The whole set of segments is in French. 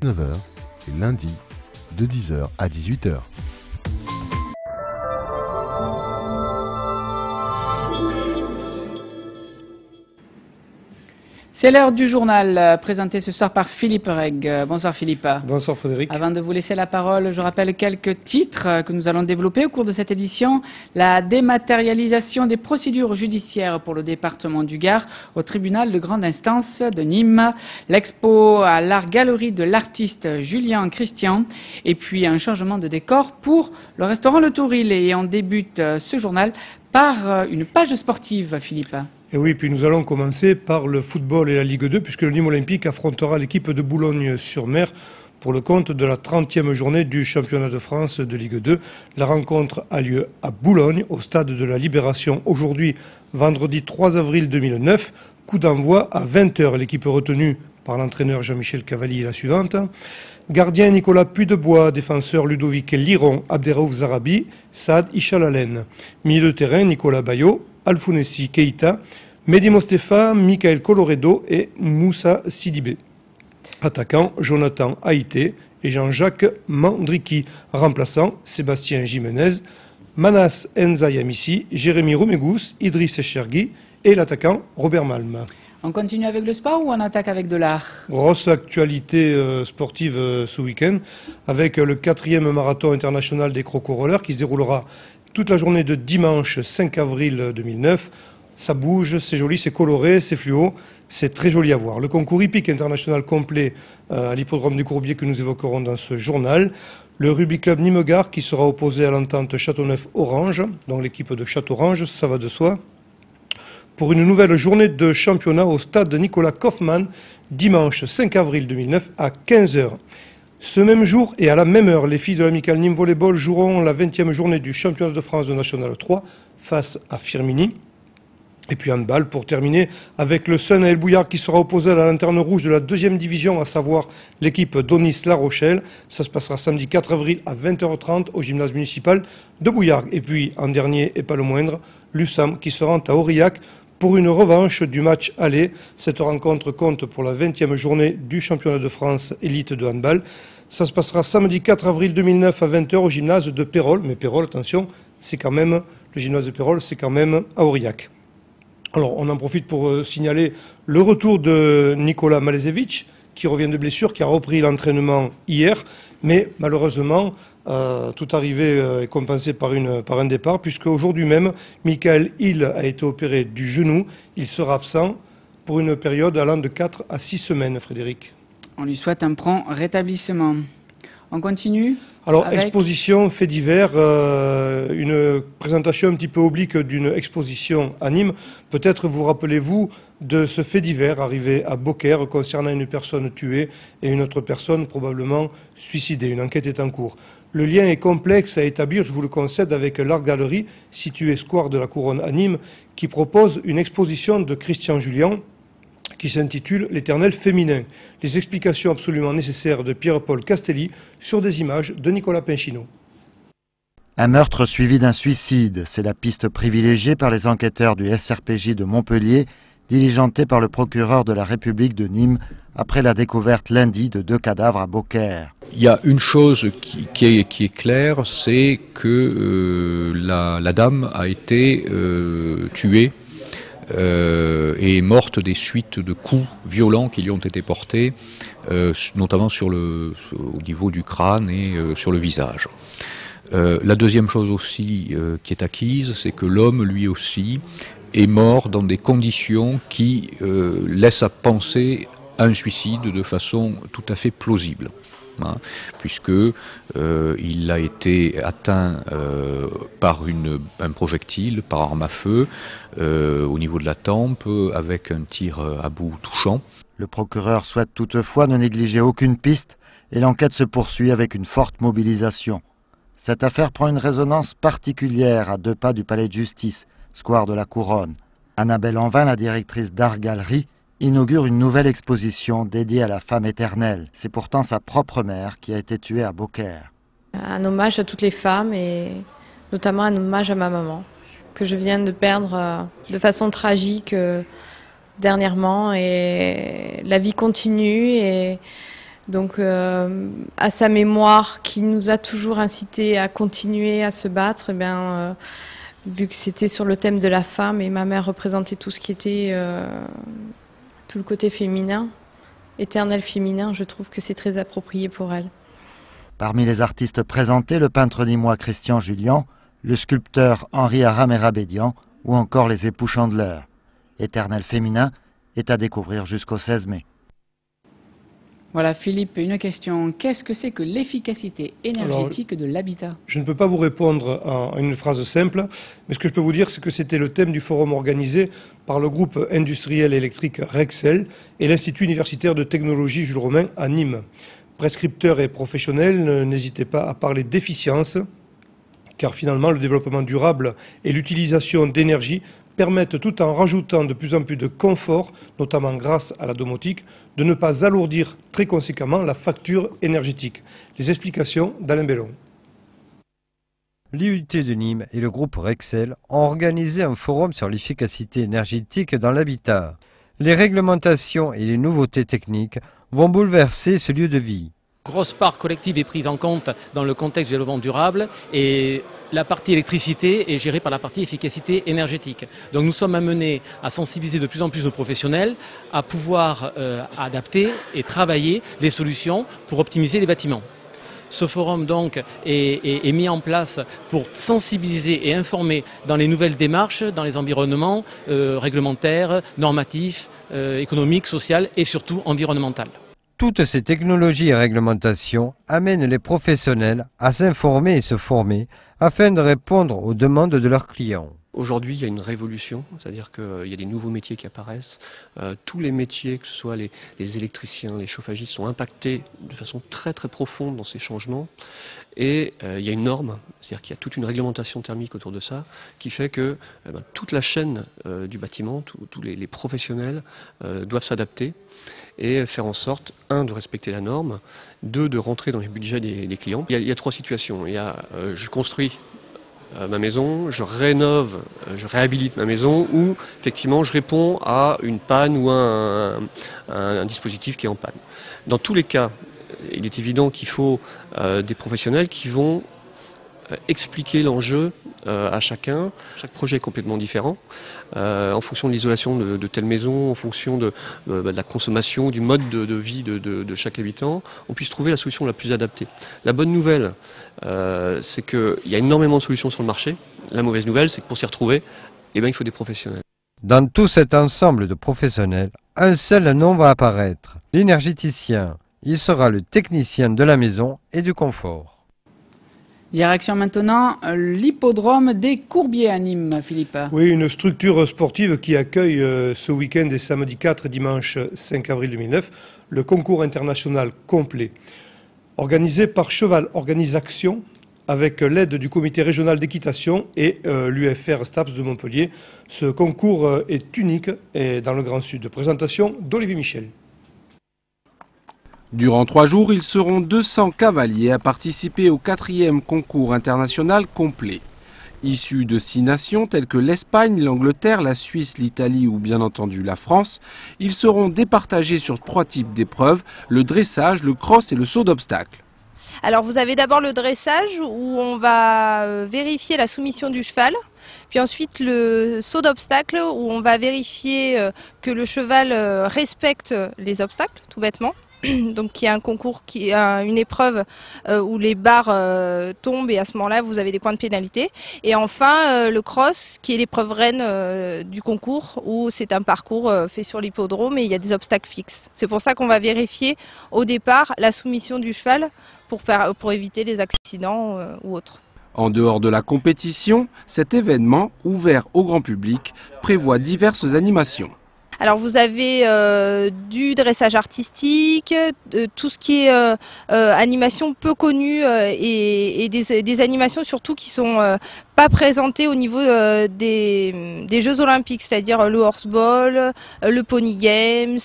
19 h et lundi de 10 h à 18 h. C'est l'heure du journal présenté ce soir par Philippe Reg. Bonsoir Philippe. Bonsoir Frédéric. Avant de vous laisser la parole, je rappelle quelques titres que nous allons développer au cours de cette édition. La dématérialisation des procédures judiciaires pour le département du Gard au tribunal de grande instance de Nîmes. L'expo à l'art-galerie de l'artiste Julien Christian. Et puis un changement de décor pour le restaurant Le Touril. Et on débute ce journal par une page sportive, Philippe. Et oui, puis nous allons commencer par le football et la Ligue 2, puisque le Nîmes Olympique affrontera l'équipe de Boulogne-sur-Mer pour le compte de la 30e journée du championnat de France de Ligue 2. La rencontre a lieu à Boulogne, au stade de la Libération, aujourd'hui, vendredi 3 avril 2009. Coup d'envoi à 20 h. L'équipe retenue par l'entraîneur Jean-Michel Cavalli est la suivante. Gardien Nicolas Pudebois, défenseur Ludovic Liron, Abderraouf Zarabi, Saad Ichalalen. Milieu de terrain, Nicolas Bayo, Alfounessi Keïta, Mehdi Mostefa, Michael Coloredo et Moussa Sidibé. Attaquant, Jonathan Haïté et Jean-Jacques Mandriki. Remplaçant, Sébastien Jimenez, Manas Nzayamissi, Jérémy Romégous, Idriss Chergui et l'attaquant Robert Malm. On continue avec le sport ou on attaque avec de l'art? Grosse actualité sportive ce week-end avec le 4e marathon international des croco-rollers qui se déroulera toute la journée de dimanche 5 avril 2009. Ça bouge, c'est joli, c'est coloré, c'est fluo, c'est très joli à voir. Le concours hippique international complet à l'hippodrome du Courbier que nous évoquerons dans ce journal. Le Rugby Club Nîmes-Gard qui sera opposé à l'entente Châteauneuf-Orange, donc l'équipe de Château-Orange, ça va de soi. Pour une nouvelle journée de championnat au stade Nicolas Kaufmann, dimanche 5 avril 2009 à 15 h. Ce même jour et à la même heure, les filles de l'Amicale Nîmes Volleyball joueront la 20e journée du championnat de France de National 3 face à Firminy. Et puis handball pour terminer avec le Sun à El Bouillard qui sera opposé à la lanterne rouge de la 2e division, à savoir l'équipe d'Onis-La Rochelle. Ça se passera samedi 4 avril à 20 h 30 au gymnase municipal de Bouillard. Et puis en dernier et pas le moindre, l'USAM qui se rend à Aurillac pour une revanche du match aller. Cette rencontre compte pour la 20e journée du championnat de France élite de handball. Ça se passera samedi 4 avril 2009 à 20 h au gymnase de Pérol. Mais Pérol, attention, c'est quand même, le gymnase de Pérol, c'est quand même à Aurillac. Alors, on en profite pour signaler le retour de Nicolas Malezevich, qui revient de blessure, qui a repris l'entraînement hier, mais malheureusement, tout arrivé est compensé par un départ, puisque aujourd'hui même, Michael Hill a été opéré du genou. Il sera absent pour une période allant de 4 à 6 semaines, Frédéric. On lui souhaite un prompt rétablissement. On continue? Alors, exposition, fait divers, une présentation un petit peu oblique d'une exposition à Nîmes. Peut-être vous rappelez-vous de ce fait divers arrivé à Beaucaire concernant une personne tuée et une autre personne probablement suicidée. Une enquête est en cours. Le lien est complexe à établir, je vous le concède, avec l'Art-Galerie, située square de la Couronne à Nîmes, qui propose une exposition de Christian Julian, qui s'intitule « L'éternel féminin ». Les explications absolument nécessaires de Pierre-Paul Castelli sur des images de Nicolas Pinchino. Un meurtre suivi d'un suicide, c'est la piste privilégiée par les enquêteurs du SRPJ de Montpellier, diligentés par le procureur de la République de Nîmes après la découverte lundi de 2 cadavres à Beaucaire. Il y a une chose qui est claire, c'est que la dame a été tuée et morte des suites de coups violents qui lui ont été portés, notamment au niveau du crâne et sur le visage. La deuxième chose aussi qui est acquise, c'est que l'homme, lui aussi, est mort dans des conditions qui laissent à penser à un suicide de façon tout à fait plausible. Puisque il a été atteint par un projectile, par arme à feu, au niveau de la tempe, avec un tir à bout touchant. Le procureur souhaite toutefois ne négliger aucune piste et l'enquête se poursuit avec une forte mobilisation. Cette affaire prend une résonance particulière à 2 pas du palais de justice, square de la Couronne. Annabelle Anvin, la directrice d'Art-Galerie, inaugure une nouvelle exposition dédiée à la femme éternelle. C'est pourtant sa propre mère qui a été tuée à Beaucaire. Un hommage à toutes les femmes et notamment un hommage à ma maman, que je viens de perdre de façon tragique dernièrement. Et la vie continue et Donc à sa mémoire, qui nous a toujours incité à continuer à se battre, vu que c'était sur le thème de la femme et ma mère représentait tout ce qui était tout le côté féminin, éternel féminin, je trouve que c'est très approprié pour elle. Parmi les artistes présentés, le peintre nîmois Christian Julian, le sculpteur Henri Aram-Erabédian ou encore les époux Chandler. Éternel féminin est à découvrir jusqu'au 16 mai. Voilà Philippe, une question. Qu'est-ce que c'est que l'efficacité énergétique de l'habitat? Je ne peux pas vous répondre en une phrase simple, mais ce que je peux vous dire, c'est que c'était le thème du forum organisé par le groupe industriel électrique Rexel et l'Institut universitaire de technologie Jules Romain à Nîmes. Prescripteurs et professionnels, n'hésitez pas à parler d'efficience, car finalement le développement durable et l'utilisation d'énergie permettent, tout en rajoutant de plus en plus de confort, notamment grâce à la domotique, de ne pas alourdir très conséquemment la facture énergétique. Les explications d'Alain Bellon. L'IUT de Nîmes et le groupe Rexel ont organisé un forum sur l'efficacité énergétique dans l'habitat. Les réglementations et les nouveautés techniques vont bouleverser ce lieu de vie. Grosse part collective est prise en compte dans le contexte du développement durable et la partie électricité est gérée par la partie efficacité énergétique. Donc nous sommes amenés à sensibiliser de plus en plus nos professionnels à pouvoir adapter et travailler les solutions pour optimiser les bâtiments. Ce forum donc est mis en place pour sensibiliser et informer dans les nouvelles démarches, dans les environnements réglementaires, normatifs, économiques, sociaux et surtout environnementaux. Toutes ces technologies et réglementations amènent les professionnels à s'informer et se former afin de répondre aux demandes de leurs clients. Aujourd'hui, il y a une révolution, c'est-à-dire qu'il y a des nouveaux métiers qui apparaissent. Tous les métiers, que ce soit les électriciens, les chauffagistes, sont impactés de façon très très profonde dans ces changements. Et il y a une norme, c'est-à-dire qu'il y a toute une réglementation thermique autour de ça, qui fait que toute la chaîne du bâtiment, tous les professionnels doivent s'adapter et faire en sorte, un, de respecter la norme, deux, de rentrer dans les budgets des clients. Il y a trois situations. Il y a je construis ma maison, je rénove, je réhabilite ma maison, ou effectivement je réponds à une panne ou à un dispositif qui est en panne. Dans tous les cas, il est évident qu'il faut des professionnels qui vont expliquer l'enjeu à chacun. Chaque projet est complètement différent, en fonction de l'isolation de telle maison, en fonction de la consommation, du mode de vie de chaque habitant, on puisse trouver la solution la plus adaptée. La bonne nouvelle, c'est qu'il y a énormément de solutions sur le marché. La mauvaise nouvelle, c'est que pour s'y retrouver, il faut des professionnels. Dans tout cet ensemble de professionnels, un seul nom va apparaître, l'énergéticien. Il sera le technicien de la maison et du confort. Direction maintenant l'hippodrome des Courbiers à Nîmes, Philippe. Oui, une structure sportive qui accueille ce week-end des samedi 4 et dimanche 5 avril 2009 le concours international complet. Organisé par Cheval Organisation avec l'aide du comité régional d'équitation et l'UFR STAPS de Montpellier. Ce concours est unique et dans le Grand Sud. Présentation d'Olivier Michel. Durant 3 jours, ils seront 200 cavaliers à participer au 4e concours international complet. Issus de 6 nations telles que l'Espagne, l'Angleterre, la Suisse, l'Italie ou bien entendu la France, ils seront départagés sur 3 types d'épreuves, le dressage, le cross et le saut d'obstacle. Alors vous avez d'abord le dressage où on va vérifier la soumission du cheval, puis ensuite le saut d'obstacle où on va vérifier que le cheval respecte les obstacles, tout bêtement. Donc il y a un concours, une épreuve où les barres tombent et à ce moment-là vous avez des points de pénalité. Et enfin le cross qui est l'épreuve reine du concours où c'est un parcours fait sur l'hippodrome et il y a des obstacles fixes. C'est pour ça qu'on va vérifier au départ la soumission du cheval pour éviter les accidents ou autres. En dehors de la compétition, cet événement, ouvert au grand public, prévoit diverses animations. Alors vous avez du dressage artistique, tout ce qui est animation peu connue et des animations surtout qui sont pas présentées au niveau des Jeux Olympiques, c'est-à-dire le horseball, le pony games,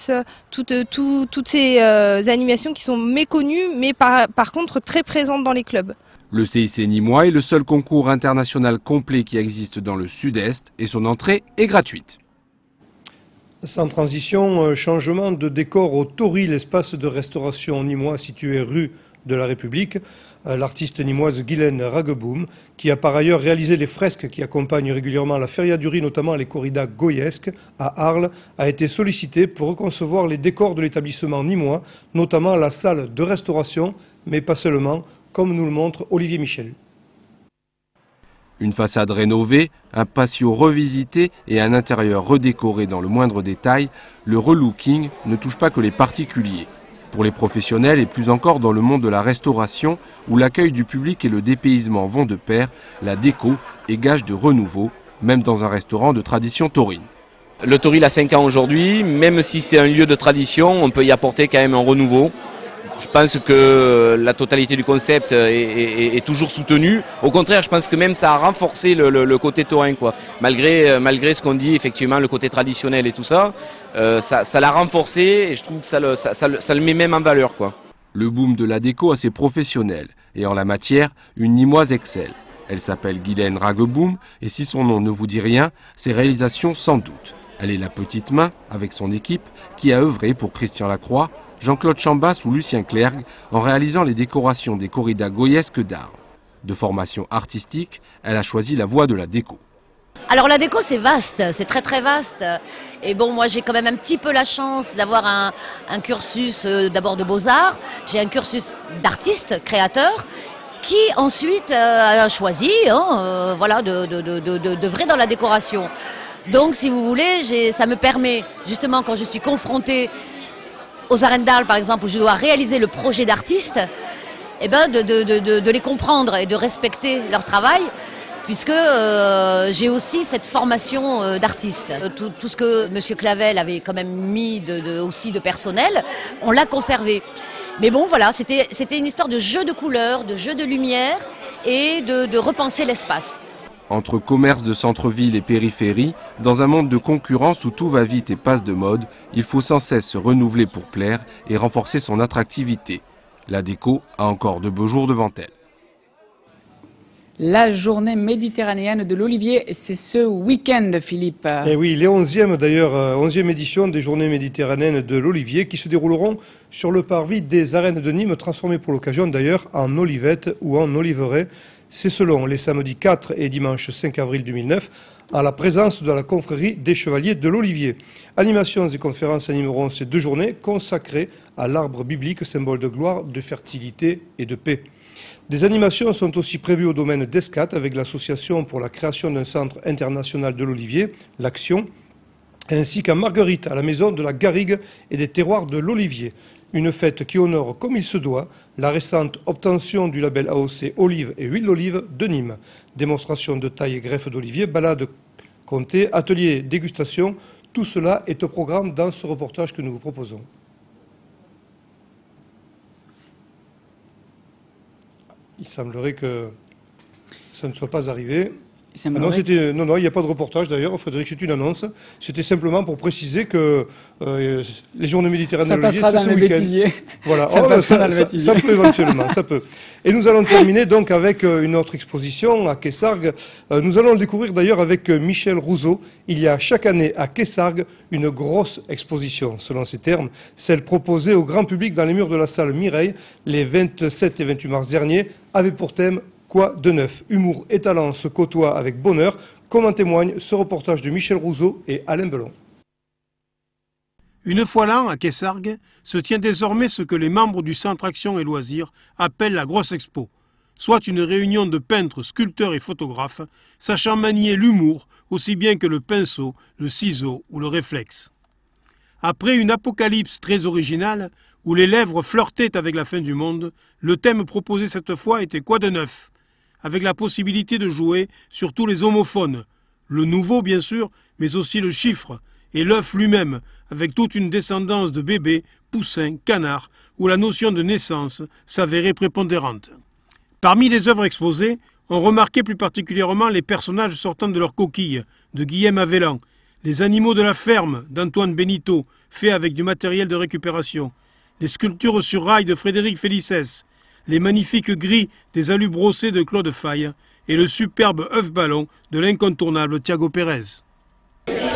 toutes ces animations qui sont méconnues mais par contre très présentes dans les clubs. Le CIC Nîmois est le seul concours international complet qui existe dans le sud-est et son entrée est gratuite. Sans transition, changement de décor au Tori, l'espace de restauration nîmois situé rue de la République. L'artiste nîmoise Guylaine Rageboom, qui a par ailleurs réalisé les fresques qui accompagnent régulièrement la Feria du Riz, notamment les corridas goyesques à Arles, a été sollicitée pour reconcevoir les décors de l'établissement nîmois, notamment la salle de restauration, mais pas seulement, comme nous le montre Olivier Michel. Une façade rénovée, un patio revisité et un intérieur redécoré dans le moindre détail, le relooking ne touche pas que les particuliers. Pour les professionnels et plus encore dans le monde de la restauration, où l'accueil du public et le dépaysement vont de pair, la déco est gage de renouveau, même dans un restaurant de tradition taurine. Le Tori a 5 ans aujourd'hui, même si c'est un lieu de tradition, on peut y apporter quand même un renouveau. Je pense que la totalité du concept est toujours soutenue. Au contraire, je pense que même ça a renforcé le côté taurin, quoi. Malgré ce qu'on dit, effectivement, le côté traditionnel et tout ça, ça l'a renforcé et je trouve que ça le met même en valeur, quoi. Le boom de la déco a ses professionnels et en la matière, une nîmoise excelle. Elle s'appelle Guylaine Rageboom et si son nom ne vous dit rien, ses réalisations sans doute. Elle est la petite main, avec son équipe, qui a œuvré pour Christian Lacroix, Jean-Claude Chambas ou Lucien Clergue en réalisant les décorations des corridas goyesques d'Arles. De formation artistique, elle a choisi la voie de la déco. Alors la déco c'est vaste, c'est très très vaste. Et bon, moi j'ai quand même un petit peu la chance d'avoir un cursus d'abord de beaux-arts, j'ai un cursus d'artiste, créateur, qui ensuite a choisi voilà, d'œuvrer dans la décoration. Donc si vous voulez, ça me permet justement quand je suis confrontée aux arènes d'Arles par exemple, où je dois réaliser le projet d'artiste, eh ben, de les comprendre et de respecter leur travail, puisque j'ai aussi cette formation d'artiste. Tout ce que M. Clavel avait quand même mis aussi de personnel, on l'a conservé. Mais bon voilà, c'était une histoire de jeu de couleurs, de jeu de lumière et de repenser l'espace. Entre commerce de centre-ville et périphérie, dans un monde de concurrence où tout va vite et passe de mode, il faut sans cesse se renouveler pour plaire et renforcer son attractivité. La déco a encore de beaux jours devant elle. La journée méditerranéenne de l'Olivier, c'est ce week-end, Philippe. Et oui, les 11e d'ailleurs, 11e édition des journées méditerranéennes de l'Olivier qui se dérouleront sur le parvis des arènes de Nîmes, transformées pour l'occasion d'ailleurs en olivettes ou en oliveraies. C'est selon les samedis 4 et dimanche 5 avril 2009, à la présence de la confrérie des Chevaliers de l'Olivier. Animations et conférences animeront ces 2 journées consacrées à l'arbre biblique, symbole de gloire, de fertilité et de paix. Des animations sont aussi prévues au domaine d'Escat avec l'association pour la création d'un centre international de l'Olivier, l'Action, ainsi qu'à Marguerite, à la maison de la garrigue et des terroirs de l'Olivier. Une fête qui honore comme il se doit la récente obtention du label AOC Olive et huile d'olive de Nîmes. Démonstration de taille et greffe d'olivier, balade comté, atelier dégustation, tout cela est au programme dans ce reportage que nous vous proposons. Il semblerait que ça ne soit pas arrivé. Non, il n'y a pas de reportage d'ailleurs, Frédéric, c'est une annonce. C'était simplement pour préciser que les journées méditerranéennes de l'Olivier, c'est ce week-end. Voilà, ça peut éventuellement, ça peut. Et nous allons terminer donc avec une autre exposition à Quessargues. Nous allons le découvrir d'ailleurs avec Michel Rousseau. Il y a chaque année à Quessargues une grosse exposition, selon ces termes, celle proposée au grand public dans les murs de la salle Mireille les 27 et 28 mars dernier, avait pour thème Quoi de neuf? Humour et talent se côtoient avec bonheur, comme en témoigne ce reportage de Michel Rousseau et Alain Belon. Une fois l'an, à Quessargues, se tient désormais ce que les membres du Centre Action et Loisirs appellent la Grosse Expo, soit une réunion de peintres, sculpteurs et photographes, sachant manier l'humour aussi bien que le pinceau, le ciseau ou le réflexe. Après une apocalypse très originale, où les lèvres flirtaient avec la fin du monde, le thème proposé cette fois était Quoi de neuf? Avec la possibilité de jouer sur tous les homophones, le nouveau bien sûr, mais aussi le chiffre, et l'œuf lui-même, avec toute une descendance de bébés, poussins, canards, où la notion de naissance s'avérait prépondérante. Parmi les œuvres exposées, on remarquait plus particulièrement les personnages sortant de leur coquille, de Guillaume Avellan, les animaux de la ferme d'Antoine Benito, faits avec du matériel de récupération, les sculptures sur rail de Frédéric Félicès, les magnifiques gris des alus brossés de Claude Faye et le superbe œuf ballon de l'incontournable Thiago Pérez.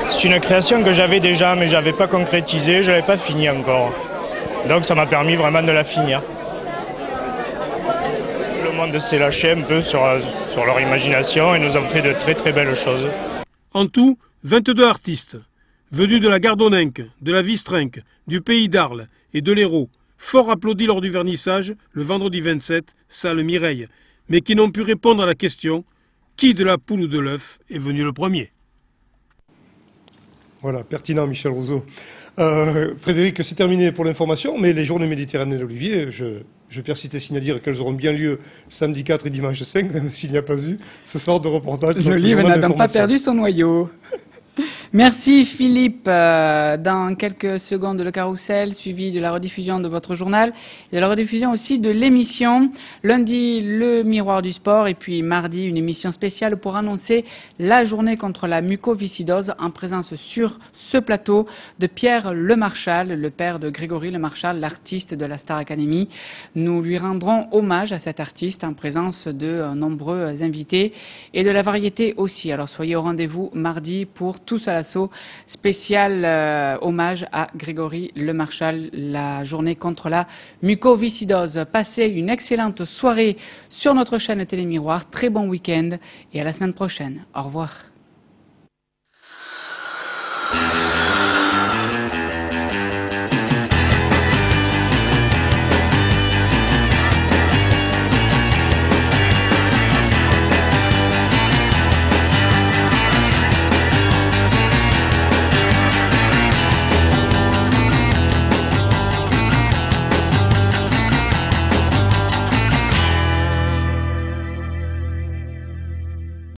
C'est une création que j'avais déjà, mais je n'avais pas concrétisée, je ne l'avais pas finie encore. Donc ça m'a permis vraiment de la finir. Le monde s'est lâché un peu sur leur imagination et nous avons fait de très très belles choses. En tout, 22 artistes, venus de la Gardonninque, de la Vistrinque, du Pays d'Arles et de l'Hérault, fort applaudis lors du vernissage, le vendredi 27, salle Mireille, mais qui n'ont pu répondre à la question « Qui de la poule ou de l'œuf est venu le premier ?» Voilà, pertinent Michel Rousseau. Frédéric, c'est terminé pour l'information, mais les journées méditerranéennes d'Olivier, je persiste et signe à dire qu'elles auront bien lieu samedi 4 et dimanche 5, même s'il n'y a pas eu ce sort de reportage. L'Olive n'a donc pas perdu son noyau. Merci Philippe. Dans quelques secondes, le carrousel, suivi de la rediffusion de votre journal et de la rediffusion aussi de l'émission. Lundi, le miroir du sport et puis mardi, une émission spéciale pour annoncer la journée contre la mucoviscidose en présence sur ce plateau de Pierre Lemarchal, le père de Grégory Lemarchal, l'artiste de la Star Academy. Nous lui rendrons hommage à cet artiste en présence de nombreux invités et de la variété aussi. Alors soyez au rendez-vous mardi pour tous à l'assaut spécial hommage à Grégory Lemarchal, la journée contre la mucoviscidose. Passez une excellente soirée sur notre chaîne Télémiroir. Très bon week-end et à la semaine prochaine. Au revoir.